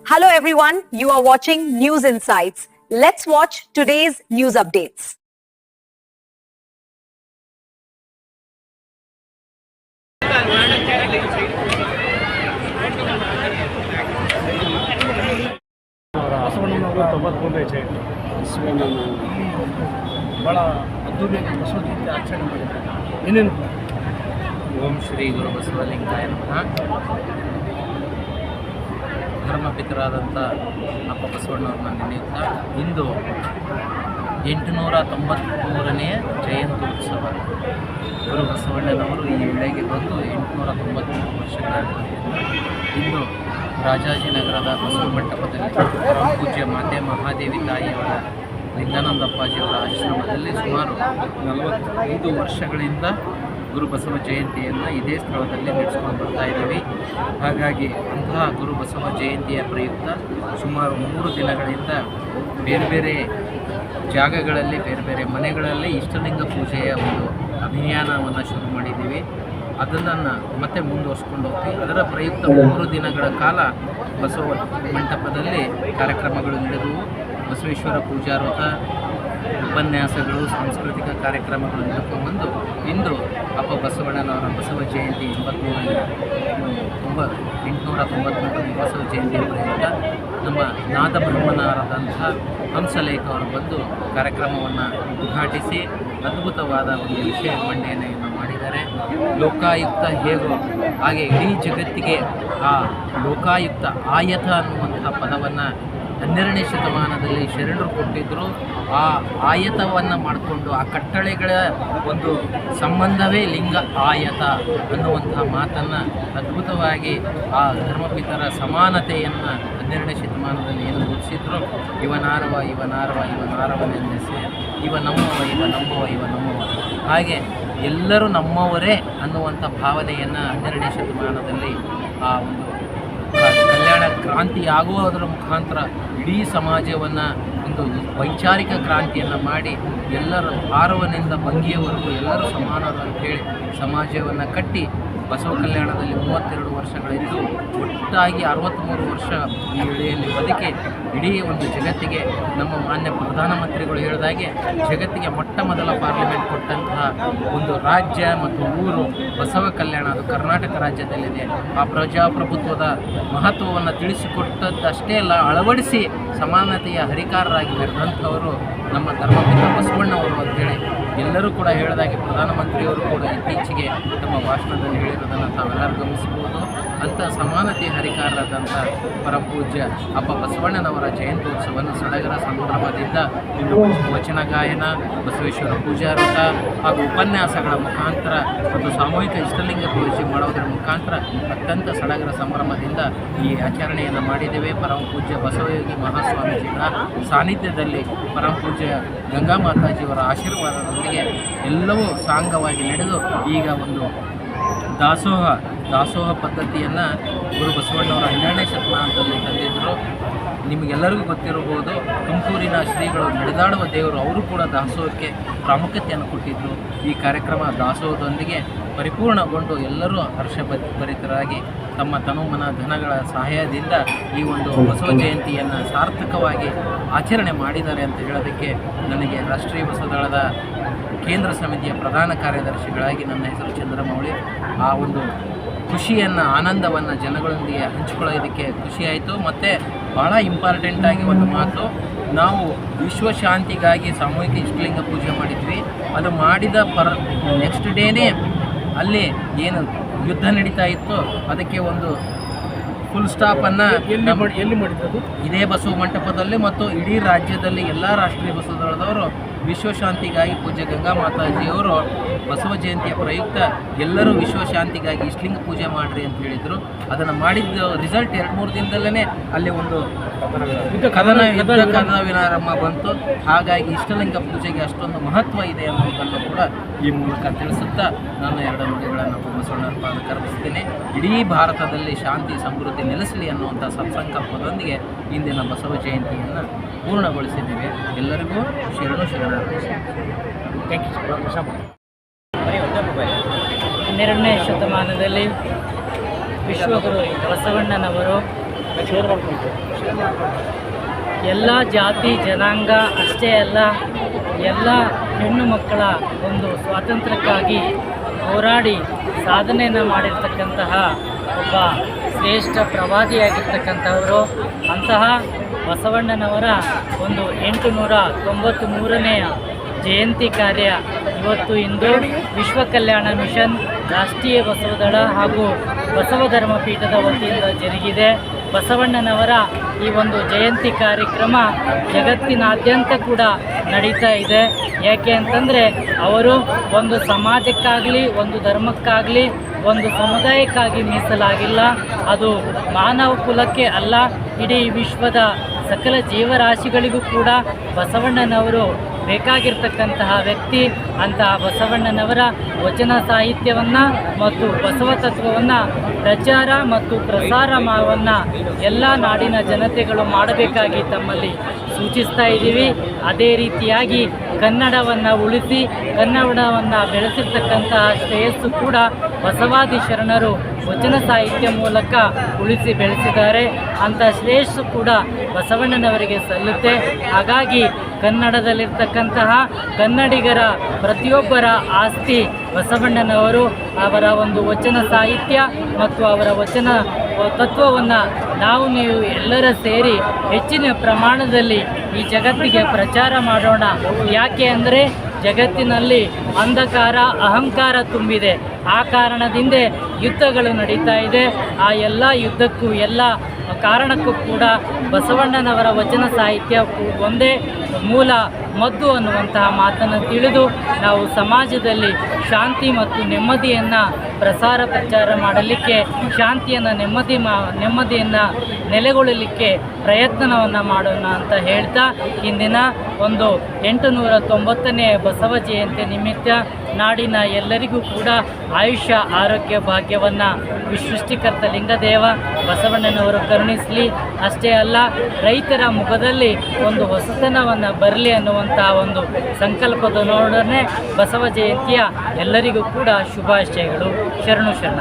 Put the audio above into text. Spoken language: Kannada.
Hello everyone, you are watching News Insights. Let's watch today's news updates. ಬಸವಣ್ಣನವರು 93ನೇ ಜಯಂತಿ ಭಾಳ ಅದ್ದೂರಿಯಾಗಿ ಬಸವ ಜಯಂತಿ ಆಚರಣೆ ಮಾಡಿದ್ದಾರೆ. ಏನೇನು ಓಂ ಶ್ರೀ ಗುರು ಬಸವಲಿಂಗಾಯ ನಮಃ. ಧರ್ಮಪಿತರಾದಂಥ ಅಪ್ಪ ಬಸವಣ್ಣವ್ರನ್ನ ನೆನೆಯುತ್ತಾ ಇಂದು 893ನೇ ಜಯಂತ್ಯುತ್ಸವ. ಗುರು ಬಸವಣ್ಣನವರು ಈ ವೇಳೆಗೆ ಬಂದು 893 ವರ್ಷಗಳಾಗಿವೆ. ಇಂದು ರಾಜಾಜಿನಗರದ ಬಸವ ಮಂಟಪದಲ್ಲಿ ಪೂಜ್ಯ ಮಾತೆ ಮಹಾದೇವಿ ತಾಯಿಯವರ ಲಿಂಗಾನಂದಪ್ಪಾಜಿಯವರ ಆಶ್ರಮದಲ್ಲಿ ಸುಮಾರು 45 ವರ್ಷಗಳಿಂದ ಗುರು ಬಸವ ಜಯಂತಿಯನ್ನು ಇದೇ ಸ್ಥಳದಲ್ಲಿ ನಡೆಸ್ಕೊಂಡು ಬರ್ತಾ ಇದ್ದೀವಿ. ಹಾಗಾಗಿ ಅಂತಹ ಗುರು ಬಸವ ಜಯಂತಿಯ ಪ್ರಯುಕ್ತ ಸುಮಾರು 3 ದಿನಗಳಿಂದ ಬೇರೆ ಬೇರೆ ಜಾಗಗಳಲ್ಲಿ ಬೇರೆ ಬೇರೆ ಮನೆಗಳಲ್ಲಿ ಇಷ್ಟಲಿಂಗ ಪೂಜೆಯ ಒಂದು ಅಭಿಯಾನವನ್ನು ಶುರು ಮಾಡಿದ್ದೀವಿ. ಅದನ್ನು ಮತ್ತೆ ಮುಂದುವರಿಸ್ಕೊಂಡು ಹೋಗ್ತೀವಿ. ಅದರ ಪ್ರಯುಕ್ತ 3 ದಿನಗಳ ಕಾಲ ಬಸವ ಮಂಟಪದಲ್ಲಿ ಕಾರ್ಯಕ್ರಮಗಳು ನಡೆದವು. ಬಸವೇಶ್ವರ ಪೂಜಾರಥ, ಉಪನ್ಯಾಸಗಳು, ಸಾಂಸ್ಕೃತಿಕ ಕಾರ್ಯಕ್ರಮಗಳು ನಡೆದುಕೊಂಡು ಇಂದು ಅಪ್ಪ ಬಸವಣ್ಣನವರ ಬಸವ ಜಯಂತಿ 893ನೇ ಬಸವ ಜಯಂತಿಯ ಪ್ರಯುಕ್ತ ನಮ್ಮ ನಾದಬ್ರಹ್ಮನಾರದಂಥ ಹಂಸಲೇಖ ಅವರು ಬಂದು ಕಾರ್ಯಕ್ರಮವನ್ನು ಉದ್ಘಾಟಿಸಿ ಅದ್ಭುತವಾದ ಒಂದು ವಿಷಯ ಮಂಡನೆಯನ್ನು ಮಾಡಿದ್ದಾರೆ. ಲೋಕಾಯುಕ್ತ ಹೇಗೋ ಹಾಗೆ ಇಡೀ ಜಗತ್ತಿಗೆ ಆ ಲೋಕಾಯುಕ್ತ ಆಯತ ಅನ್ನುವಂಥ ಪದವನ್ನು 12ನೇ ಶತಮಾನದಲ್ಲಿ ಶರಣರು ಕೊಟ್ಟಿದ್ದರು. ಆ ಆಯತವನ್ನು ಮಾಡಿಕೊಂಡು ಆ ಕಟ್ಟಳೆಗಳ ಒಂದು ಸಂಬಂಧವೇ ಲಿಂಗ ಆಯತ ಅನ್ನುವಂಥ ಮಾತನ್ನು ಅದ್ಭುತವಾಗಿ ಆ ಧರ್ಮಪಿತರ ಸಮಾನತೆಯನ್ನು 12ನೇ ಶತಮಾನದಲ್ಲಿ ಏನು ಘೋಷಿಸಿದ್ರು. ಇವನಾರವನೆಂದೆಸೆ, ಇವ ನಮ್ಮವ, ಇವ ನಮ್ಮವ, ಇವ ನಮ್ಮವ, ಹಾಗೆ ಎಲ್ಲರೂ ನಮ್ಮವರೇ ಅನ್ನುವಂಥ ಭಾವನೆಯನ್ನು 12ನೇ ಶತಮಾನದಲ್ಲಿ ಆ ಒಂದು ಕಲ್ಯಾಣ ಕ್ರಾಂತಿ ಆಗುವುದರ ಮುಖಾಂತರ ಇಡೀ ಸಮಾಜವನ್ನು ಒಂದು ವೈಚಾರಿಕ ಕ್ರಾಂತಿಯನ್ನು ಮಾಡಿ ಎಲ್ಲರ ಭಾರವನಿಂದ ಭಂಗಿಯವರೆಗೂ ಎಲ್ಲರೂ ಸಮಾನರು ಅಂಥೇಳಿ ಸಮಾಜವನ್ನು ಕಟ್ಟಿ ಬಸವ ಕಲ್ಯಾಣದಲ್ಲಿ 32 ವರ್ಷಗಳಿದ್ದು ಒಟ್ಟಾಗಿ 63 ವರ್ಷ ಈ ವೇಳೆಯಲ್ಲಿ ಬದುಕಿ ಇಡೀ ಒಂದು ಜಗತ್ತಿಗೆ ನಮ್ಮ ಮಾನ್ಯ ಪ್ರಧಾನಮಂತ್ರಿಗಳು ಹೇಳಿದಾಗೆ ಜಗತ್ತಿಗೆ ಮೊಟ್ಟ ಮೊದಲ ಪಾರ್ಲಿಮೆಂಟ್ ಕೊಟ್ಟಂತಹ ಒಂದು ರಾಜ್ಯ ಮತ್ತು ಊರು ಬಸವ ಕಲ್ಯಾಣ, ಅದು ಕರ್ನಾಟಕ ರಾಜ್ಯದಲ್ಲಿದೆ. ಆ ಪ್ರಜಾಪ್ರಭುತ್ವದ ಮಹತ್ವವನ್ನು ತಿಳಿಸಿಕೊಟ್ಟದ್ದಷ್ಟೇ ಅಲ್ಲ, ಅಳವಡಿಸಿ ಸಮಾನತೆಯ ಹರಿಕಾರರಾಗಿ ಮೆರೆದಂಥವರು ನಮ್ಮ ಧರ್ಮಪಿತ ಬಸವಣ್ಣವರು ಅಂತೇಳಿ ಎಲ್ಲರೂ ಕೂಡ ಹೇಳಿದಾಗೆ ಪ್ರಧಾನಮಂತ್ರಿಯವರು ಕೂಡ ಇತ್ತೀಚೆಗೆ ತಮ್ಮ ಭಾಷಣದಲ್ಲಿ ಹೇಳಿರೋದನ್ನು ತಾವೆಲ್ಲರೂ ಗಮನಿಸಬಹುದು. ಅಂಥ ಸಮಾನತೆಯ ಹರಿಕಾರರಾದಂಥ ಪರಮಪೂಜ್ಯ ಅಪ್ಪ ಬಸವಣ್ಣನವರ ಜಯಂತ್ಯೋತ್ಸವವನ್ನು ಸಡಗರ ಸಂಭ್ರಮದಿಂದ ಇಂದು ವಚನ ಗಾಯನ, ಬಸವೇಶ್ವರ ಪೂಜಾರಥ ಹಾಗೂ ಉಪನ್ಯಾಸಗಳ ಮುಖಾಂತರ ಮತ್ತು ಸಾಮೂಹಿಕ ಇಷ್ಟಲಿಂಗ ಪೂಜೆ ಮಾಡೋದರ ಮುಖಾಂತರ ಅತ್ಯಂತ ಸಡಗರ ಸಂಭ್ರಮದಿಂದ ಈ ಆಚರಣೆಯನ್ನು ಮಾಡಿದ್ದೇವೆ. ಪರಮಪೂಜ್ಯ ಬಸವಯೋಗಿ ಮಹಾಸ್ವಾಮೀಜಿಗಳ ಸಾನ್ನಿಧ್ಯದಲ್ಲಿ ಪರಮಪೂಜ್ಯ ಗಂಗಾ ಮಾತಾಜಿಯವರ ಆಶೀರ್ವಾದದೊಂದಿಗೆ ಎಲ್ಲವೂ ಸಾಂಗವಾಗಿ ನಡೆದು ಈಗ ಒಂದು ದಾಸೋಹ ಪದ್ಧತಿಯನ್ನು ಗುರು ಬಸವಣ್ಣವರ 12ನೇ ಶತಮಾನದಲ್ಲಿ ತಂದಿದ್ದರು. ನಿಮಗೆಲ್ಲರಿಗೂ ಗೊತ್ತಿರಬಹುದು, ತುಮಕೂರಿನ ಶ್ರೀಗಳು ನಡೆದಾಡುವ ದೇವರು, ಅವರು ಕೂಡ ದಾಸೋಹಕ್ಕೆ ಪ್ರಾಮುಖ್ಯತೆಯನ್ನು ಕೊಟ್ಟಿದ್ದರು. ಈ ಕಾರ್ಯಕ್ರಮ ದಾಸೋಹದೊಂದಿಗೆ ಪರಿಪೂರ್ಣಗೊಂಡು ಎಲ್ಲರೂ ಹರ್ಷಭರಿತರಾಗಿ ತಮ್ಮ ತನುಮನ ಧನಗಳ ಸಹಾಯದಿಂದ ಈ ಒಂದು ಬಸವ ಜಯಂತಿಯನ್ನು ಸಾರ್ಥಕವಾಗಿ ಆಚರಣೆ ಮಾಡಿದ್ದಾರೆ ಅಂತ ಹೇಳೋದಕ್ಕೆ ನನಗೆ ರಾಷ್ಟ್ರೀಯ ಬಸವದಳದ ಕೇಂದ್ರ ಸಮಿತಿಯ ಪ್ರಧಾನ ಕಾರ್ಯದರ್ಶಿಗಳಾಗಿ ನನ್ನ ಹೆಸರು ಚಂದ್ರಮೌಳಿ. ಆ ಒಂದು ಖುಷಿಯನ್ನು, ಆನಂದವನ್ನು ಜನಗಳೊಂದಿಗೆ ಹಂಚಿಕೊಳ್ಳೋದಕ್ಕೆ ಖುಷಿಯಾಯಿತು. ಮತ್ತು ಭಾಳ ಇಂಪಾರ್ಟೆಂಟಾಗಿ ಒಂದು ಮಾತು, ನಾವು ವಿಶ್ವಶಾಂತಿಗಾಗಿ ಸಾಮೂಹಿಕ ಇಷ್ಟಲಿಂಗ ಪೂಜೆ ಮಾಡಿದ್ವಿ. ಅದು ಮಾಡಿದ ನೆಕ್ಸ್ಟ್ ಡೇನೇ ಅಲ್ಲಿ ಏನು ಯುದ್ಧ ನಡೀತಾ ಇತ್ತು ಅದಕ್ಕೆ ಒಂದು ಫುಲ್ ಸ್ಟಾಪನ್ನು ಎಲ್ಲಿ ಮಾಡಿದ್ದು ಇದೇ ಬಸವ ಮಂಟಪದಲ್ಲಿ ಮತ್ತು ಇಡೀ ರಾಜ್ಯದಲ್ಲಿ ಎಲ್ಲ ರಾಷ್ಟ್ರೀಯ ಬಸವದಳದವರು ವಿಶ್ವಶಾಂತಿಗಾಗಿ ಪೂಜ್ಯ ಗಂಗಾ ಮಾತಾಜಿಯವರು ಬಸವ ಜಯಂತಿಯ ಪ್ರಯುಕ್ತ ಎಲ್ಲರೂ ವಿಶ್ವಶಾಂತಿಗಾಗಿ ಇಷ್ಟಲಿಂಗ ಪೂಜೆ ಮಾಡಿರಿ ಅಂತ ಹೇಳಿದರು. ಅದನ್ನು ಮಾಡಿದ ರಿಸಲ್ಟ್ 2-3 ದಿನದಲ್ಲೇ ಅಲ್ಲಿ ಒಂದು ಕದನ ವಿರಾಮ ಬಂತು. ಹಾಗಾಗಿ ಇಷ್ಟಲಿಂಗ ಪೂಜೆಗೆ ಅಷ್ಟೊಂದು ಮಹತ್ವ ಇದೆ ಅನ್ನೋದನ್ನು ಕೂಡ ಈ ಮೂಲಕ ತಿಳಿಸುತ್ತಾ ನಾನು 2 ನುಡಿಗಳನ್ನು ಬಸವಣ್ಣರ ಪಾದಕ್ಕೆ ಅರ್ಪಿಸ್ತೇನೆ. ಇಡೀ ಭಾರತದಲ್ಲಿ ಶಾಂತಿ ಸಮೃದ್ಧಿ ನೆಲೆಸಲಿ ಅನ್ನುವಂಥ ಸತ್ಸಂಕಲ್ಪದೊಂದಿಗೆ ಇಂದಿನ ಬಸವ ಜಯಂತಿಯನ್ನು ಪೂರ್ಣಗೊಳಿಸಿದ್ದೇವೆ. ಎಲ್ಲರಿಗೂ ಶರಣು ಶರಣಾರ್ಥಿ. Thank you. 12ನೇ ಶತಮಾನದಲ್ಲಿ ವಿಶ್ವಗುರು ಬಸವಣ್ಣನವರು ಶೇರ್ ಮಾಡ್ಕೊಂಡು ಎಲ್ಲ ಜಾತಿ ಜನಾಂಗ ಅಷ್ಟೇ ಅಲ್ಲ, ಎಲ್ಲ ಹೆಣ್ಣು ಮಕ್ಕಳ ಒಂದು ಸ್ವಾತಂತ್ರ್ಯಕ್ಕಾಗಿ ಹೋರಾಡಿ ಸಾಧನೆಯನ್ನು ಮಾಡಿರ್ತಕ್ಕಂತಹ ಒಬ್ಬ ಶ್ರೇಷ್ಠ ಪ್ರವಾದಿಯಾಗಿರ್ತಕ್ಕಂಥವರು. ಅಂತಹ ಬಸವಣ್ಣನವರ ಒಂದು 893ನೇ ಜಯಂತಿ ಕಾರ್ಯ ಇಂದು ವಿಶ್ವ ಕಲ್ಯಾಣ ಮಿಷನ್, ರಾಷ್ಟ್ರೀಯ ಬಸವದಳ ಹಾಗೂ ಬಸವ ಧರ್ಮ ಪೀಠದ ವತಿಯಿಂದ ಜರುಗಿದೆ. ಬಸವಣ್ಣನವರ ಈ ಒಂದು ಜಯಂತಿ ಕಾರ್ಯಕ್ರಮ ಜಗತ್ತಿನಾದ್ಯಂತ ಕೂಡ ನಡೀತಾ ಇದೆ. ಯಾಕೆ ಅಂತಂದರೆ ಅವರು ಒಂದು ಸಮಾಜಕ್ಕಾಗಲಿ, ಒಂದು ಧರ್ಮಕ್ಕಾಗಲಿ, ಒಂದು ಸಮುದಾಯಕ್ಕಾಗಿ ಮೀಸಲಾಗಿಲ್ಲ. ಅದು ಮಾನವ ಕುಲಕ್ಕೆ ಅಲ್ಲ, ಇಡೀ ವಿಶ್ವದ ಸಕಲ ಜೀವರಾಶಿಗಳಿಗೂ ಕೂಡ ಬಸವಣ್ಣನವರು ಬೇಕಾಗಿರ್ತಕ್ಕಂತಹ ವ್ಯಕ್ತಿ. ಅಂತಹ ಬಸವಣ್ಣನವರ ವಚನ ಸಾಹಿತ್ಯವನ್ನು ಮತ್ತು ಬಸವ ತತ್ವವನ್ನು ಪ್ರಚಾರ ಮತ್ತು ಪ್ರಸಾರವನ್ನು ಎಲ್ಲ ನಾಡಿನ ಜನತೆಗಳು ಮಾಡಬೇಕಾಗಿ ತಮ್ಮಲ್ಲಿ ಸೂಚಿಸ್ತಾ ಇದ್ದೀವಿ. ಅದೇ ರೀತಿಯಾಗಿ ಕನ್ನಡವನ್ನು ಉಳಿಸಿ ಕನ್ನಡವನ್ನು ಬೆಳೆಸಿರ್ತಕ್ಕಂತಹ ಶ್ರೇಯಸ್ಸು ಕೂಡ ಬಸವಾದಿ ಶರಣರು ವಚನ ಸಾಹಿತ್ಯ ಮೂಲಕ ಉಳಿಸಿ ಬೆಳೆಸಿದ್ದಾರೆ. ಅಂಥ ಶ್ರೇಯಸ್ಸು ಕೂಡ ಬಸವಣ್ಣನವರಿಗೆ ಸಲ್ಲುತ್ತೆ. ಹಾಗಾಗಿ ಕನ್ನಡದಲ್ಲಿರ್ತಕ್ಕಂತಹ ಕನ್ನಡಿಗರ ಪ್ರತಿಯೊಬ್ಬರ ಆಸ್ತಿ ಬಸವಣ್ಣನವರು. ಅವರ ಒಂದು ವಚನ ಸಾಹಿತ್ಯ ಮತ್ತು ಅವರ ವಚನ ತತ್ವವನ್ನು ನೀವು ಎಲ್ಲರ ಸೇರಿ ಹೆಚ್ಚಿನ ಪ್ರಮಾಣದಲ್ಲಿ ಈ ಜಗತ್ತಿಗೆ ಪ್ರಚಾರ ಮಾಡೋಣ. ಯಾಕೆ ಅಂದರೆ ಜಗತ್ತಿನಲ್ಲಿ ಅಂಧಕಾರ, ಅಹಂಕಾರ ತುಂಬಿದೆ. ಆ ಕಾರಣದಿಂದ ಯುದ್ಧಗಳು ನಡೀತಾ ಇದೆ. ಆ ಎಲ್ಲ ಯುದ್ಧಕ್ಕೂ, ಎಲ್ಲ ಕಾರಣಕ್ಕೂ ಕೂಡ ಬಸವಣ್ಣನವರ ವಚನ ಸಾಹಿತ್ಯ ಒಂದೇ ಮೂಲ ಮದ್ದು ಅನ್ನುವಂತಹ ಮಾತನ್ನು ತಿಳಿದು ನಾವು ಸಮಾಜದಲ್ಲಿ ಶಾಂತಿ ಮತ್ತು ನೆಮ್ಮದಿಯನ್ನು ಪ್ರಚಾರ ಮಾಡಲಿಕ್ಕೆ, ಶಾಂತಿಯನ್ನು ನೆಮ್ಮದಿಯನ್ನು ನೆಲೆಗೊಳ್ಳಲಿಕ್ಕೆ ಪ್ರಯತ್ನವನ್ನು ಮಾಡೋಣ ಅಂತ ಹೇಳ್ತಾ, ಇಂದಿನ ಒಂದು 890ನೇ ಬಸವ ಜಯಂತಿ ನಿಮಿತ್ತ ನಾಡಿನ ಎಲ್ಲರಿಗೂ ಕೂಡ ಆಯುಷ್ಯ, ಆರೋಗ್ಯ, ಭಾಗ್ಯವನ್ನು ಸೃಷ್ಟಿಕರ್ತ ಲಿಂಗದೇವ ಬಸವಣ್ಣನವರು ಕರುಣಿಸಲಿ. ಅಷ್ಟೇ ಅಲ್ಲ, ರೈತರ ಮುಖದಲ್ಲಿ ಒಂದು ಹೊಸತನವನ್ನು ಬರಲಿ ಅನ್ನುವಂತಹ ಒಂದು ಸಂಕಲ್ಪದೊಡನೆ ಬಸವ ಜಯಂತಿಯ ಎಲ್ಲರಿಗೂ ಕೂಡ ಶುಭಾಶಯಗಳು. ಶರಣು ಶರಣ.